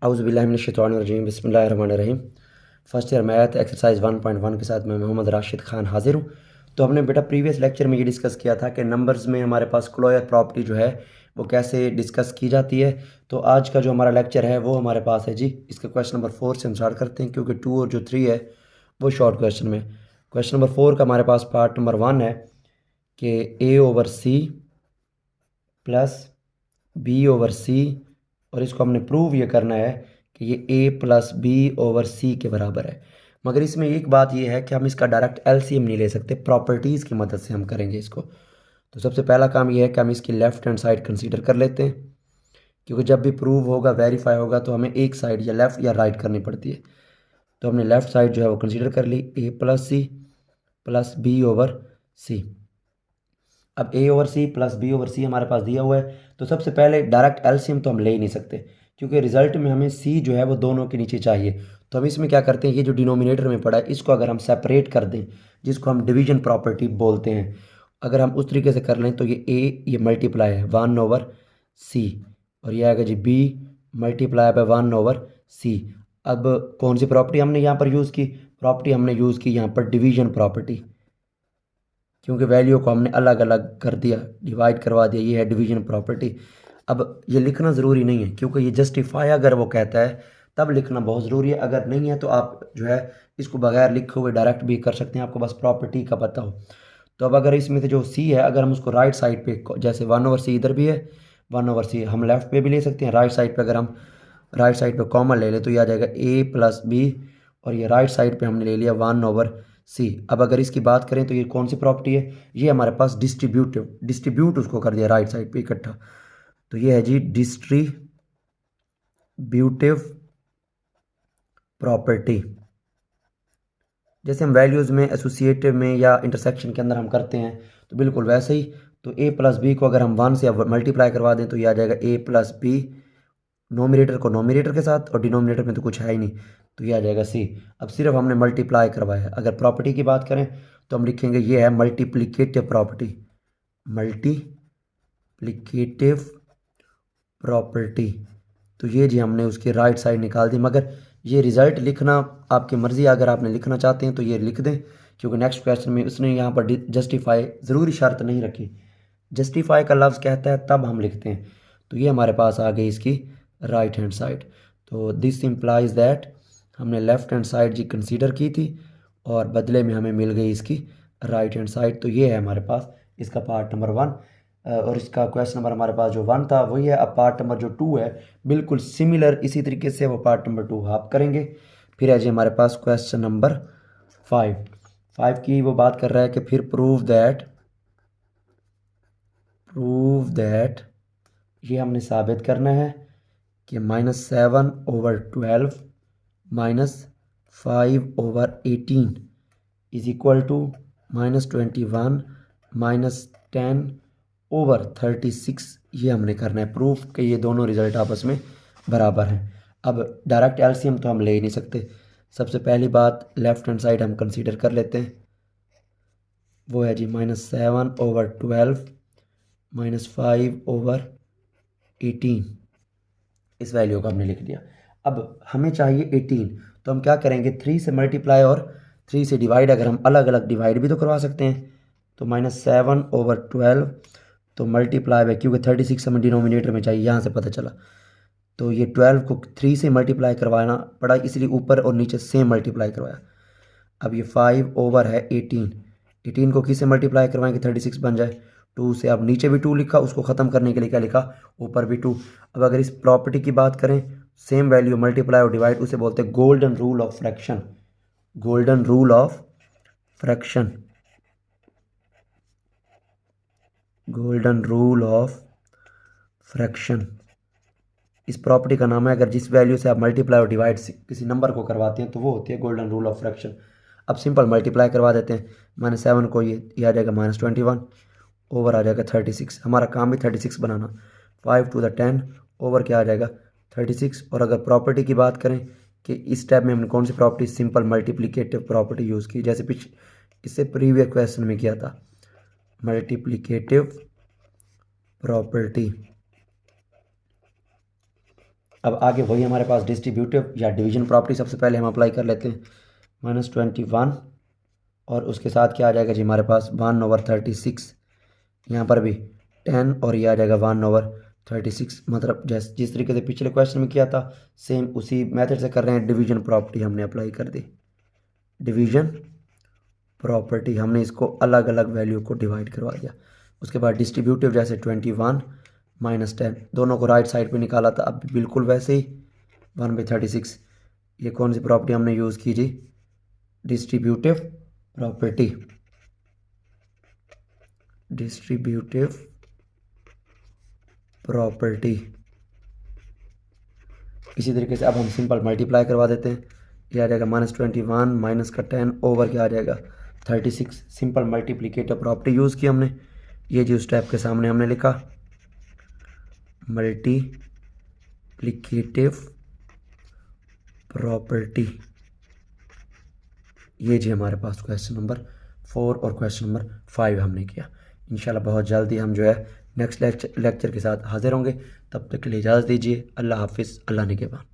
औज़ुबिल्लाहिमिनश्शैतानिर्रजीम बिस्मिल्लाहिर्रहमानिर्रहीम। First year math exercise 1.1 के साथ मैं मोहम्मद राशिद खान हाजिर हूँ। तो हमने बेटा प्रीवियस लेक्चर में ये डिस्कस किया था कि नंबर्स में हमारे पास क्लोजर प्रॉपर्टी जो है वो कैसे डिस्कस की जाती है। तो आज का जो हमारा लेक्चर है वो हमारे पास है जी। इसके क्वेश्चन नंबर 4 से हम स्टार्ट करते हैं, क्योंकि 2 और जो 3 है वो शॉर्ट क्वेश्चन में। क्वेश्चन नंबर 4 का हमारे पास पार्ट नंबर 1 है कि A/C प्लस B/C, और इसको हमने प्रूव ये करना है कि ये A+B/C के बराबर है। मगर इसमें एक बात ये है कि हम इसका डायरेक्ट एलसीएम नहीं ले सकते, प्रॉपर्टीज़ की मदद से हम करेंगे इसको। तो सबसे पहला काम ये है कि हम इसकी लेफ़्ट हैंड साइड कंसीडर कर लेते हैं, क्योंकि जब भी प्रूव होगा, वेरीफाई होगा, तो हमें एक साइड या लेफ़्ट या राइट करनी पड़ती है। तो हमने लेफ़्ट साइड जो है वो कंसीडर कर ली, A+C प्लस B/C। अब A/C प्लस B/C हमारे पास दिया हुआ है, तो सबसे पहले डायरेक्ट एलसीएम तो हम ले ही नहीं सकते, क्योंकि रिजल्ट में हमें C जो है वो दोनों के नीचे चाहिए। तो हम इसमें क्या करते हैं, ये जो डिनोमिनेटर में पड़ा है इसको अगर हम सेपरेट कर दें, जिसको हम डिवीजन प्रॉपर्टी बोलते हैं, अगर हम उस तरीके से कर लें तो ये A ये मल्टीप्लाई है 1/C, और ये आएगा जी B मल्टीप्लाई बाय 1/C। अब कौन सी प्रॉपर्टी हमने यहाँ पर यूज़ की? प्रॉपर्टी हमने यूज़ की यहाँ पर डिवीजन प्रॉपर्टी, क्योंकि वैल्यू को हमने अलग अलग कर दिया, डिवाइड करवा दिया। ये है डिवीजन प्रॉपर्टी। अब ये लिखना ज़रूरी नहीं है, क्योंकि ये जस्टिफाई अगर वो कहता है तब लिखना बहुत ज़रूरी है। अगर नहीं है तो आप जो है इसको बगैर लिखे हुए डायरेक्ट भी कर सकते हैं, आपको बस प्रॉपर्टी का पता हो। तो अब अगर इसमें से जो सी है, अगर हम उसको राइट साइड पे, जैसे 1/C इधर भी है, 1/C हम लेफ्ट पे भी ले सकते हैं, राइट साइड पे अगर हम राइट साइड पे कॉमन ले लें तो ये आ जाएगा A+B, और ये राइट साइड पे हमने ले लिया 1/C। अब अगर इसकी बात करें तो ये कौन सी प्रॉपर्टी है? ये हमारे पास डिस्ट्रीब्यूट उसको कर दिया राइट साइड पे इकट्ठा। तो ये है जी डिस्ट्रीब्यूटिव प्रॉपर्टी। जैसे हम वैल्यूज़ में, एसोसिएटिव में या इंटरसेक्शन के अंदर हम करते हैं, तो बिल्कुल वैसे ही। तो A+B को अगर हम 1 से मल्टीप्लाई करवा दें तो ये आ जाएगा A+B, नोमिनेटर को नोमिनेटर के साथ, और डिनोमिनेटर में तो कुछ है ही नहीं, तो ये आ जाएगा C। अब सिर्फ हमने मल्टीप्लाई करवाया है। अगर प्रॉपर्टी की बात करें तो हम लिखेंगे ये है मल्टीप्लिकेटिव प्रॉपर्टी, मल्टीप्लिकेटिव प्रॉपर्टी। तो ये जी हमने उसकी राइट साइड निकाल दी। मगर ये रिज़ल्ट लिखना आपकी मर्ज़ी, अगर आपने लिखना चाहते हैं तो ये लिख दें, क्योंकि नेक्स्ट क्वेश्चन में उसने यहाँ पर जस्टिफाई ज़रूरी शर्त नहीं रखी, जस्टिफाई का लफ्ज़ कहता है तब हम लिखते हैं। तो ये हमारे पास आ गई इसकी राइट हैंड साइड। तो दिस इम्प्लाइज दैट हमने लेफ़्ट हैंड साइड जी कंसीडर की थी, और बदले में हमें मिल गई इसकी राइट हैंड साइड। तो ये है हमारे पास इसका पार्ट नंबर 1, और इसका क्वेश्चन नंबर हमारे पास जो 1 था वही है। अब पार्ट नंबर जो 2 है बिल्कुल सिमिलर इसी तरीके से वो पार्ट नंबर 2 आप करेंगे। फिर है जी हमारे पास क्वेश्चन नंबर 5 की वो बात कर रहा है कि फिर प्रूव दैट ये हमने साबित करना है कि -7/12 -5/18 इज इक्वल टू -21 -10/36। ये हमने करना है प्रूफ कि ये दोनों रिजल्ट आपस में बराबर हैं। अब डायरेक्ट एलसीएम तो हम ले ही नहीं सकते। सबसे पहली बात, लेफ्ट हैंड साइड हम कंसीडर कर लेते हैं, वो है जी -7/12 -5/18। इस वैल्यू को हमने लिख दिया। अब हमें चाहिए 18, तो हम क्या करेंगे, 3 से मल्टीप्लाई और 3 से डिवाइड, अगर हम अलग अलग डिवाइड भी तो करवा सकते हैं। तो -7/12 तो मल्टीप्लाई बाय, क्योंकि 36 हमें डिनोमिनेटर में चाहिए, यहाँ से पता चला। तो ये 12 को 3 से मल्टीप्लाई करवाना पड़ा, इसलिए ऊपर और नीचे सेम मल्टीप्लाई करवाया। अब ये 5/18 को किससे मल्टीप्लाई करवाएंगे 36 बन जाए, 2 से। अब नीचे भी 2 लिखा, उसको ख़त्म करने के लिए क्या लिखा, ऊपर भी 2। अब अगर इस प्रॉपर्टी की बात करें, सेम वैल्यू मल्टीप्लाई और डिवाइड, उसे बोलते हैं golden rule of fraction. Golden rule of fraction, golden rule of fraction इस प्रॉपर्टी का नाम है। अगर जिस वैल्यू से आप मल्टीप्लाई और डिवाइड किसी नंबर को करवाते हैं तो वो होती है गोल्डन रूल ऑफ फ्रैक्शन। अब सिंपल मल्टीप्लाई करवा देते हैं, -7 को ये आ जाएगा -21, ओवर आ जाएगा 36। हमारा काम भी 36 बनाना, 5 to the 10 ओवर क्या आ जाएगा 36। और अगर प्रॉपर्टी की बात करें कि इस स्टेप में हमने कौन सी property, simple multiplicative property use की, जैसे इससे प्रीवियस क्वेश्चन में किया था, मल्टीप्लिकेटिव प्रॉपर्टी। अब आगे वही हमारे पास डिस्ट्रीब्यूटिव या डिवीजन प्रॉपर्टी सबसे पहले हम अप्लाई कर लेते हैं। -21 और उसके साथ क्या आ जाएगा जी हमारे पास 1/36। यहाँ पर भी 10 और ये आ जाएगा 1/36। मतलब जिस तरीके से पिछले क्वेश्चन में किया था सेम उसी मेथड से कर रहे हैं। डिवीजन प्रॉपर्टी हमने अप्लाई कर दी। डिवीजन प्रॉपर्टी हमने इसको अलग अलग वैल्यू को डिवाइड करवा दिया। उसके बाद डिस्ट्रीब्यूटिव जैसे 21 - 10 दोनों को राइट साइड पे निकाला था। अब बिल्कुल वैसे ही 1/36। ये कौन सी प्रॉपर्टी हमने यूज़ की जी? Distributive property. Distributive property. इसी तरीके से अब हम सिंपल मल्टीप्लाई करवा देते हैं। ये आ जाएगा -21 माइनस का 10 ओवर क्या आ जाएगा 36। सिंपल मल्टीप्लिकेटिव प्रॉपर्टी यूज़ की हमने। ये जी उस टाइप के सामने हमने लिखा मल्टीप्लिकेटिव प्रॉपर्टी। ये जी हमारे पास क्वेश्चन नंबर 4 और क्वेश्चन नंबर 5 हमने किया। इंशाल्लाह बहुत जल्दी हम जो है नेक्स्ट लेक्चर के साथ हाजिर होंगे। तब तक के लिए इजाज़त दीजिए। अल्लाह हाफिज़। अल्लाह निगहबान।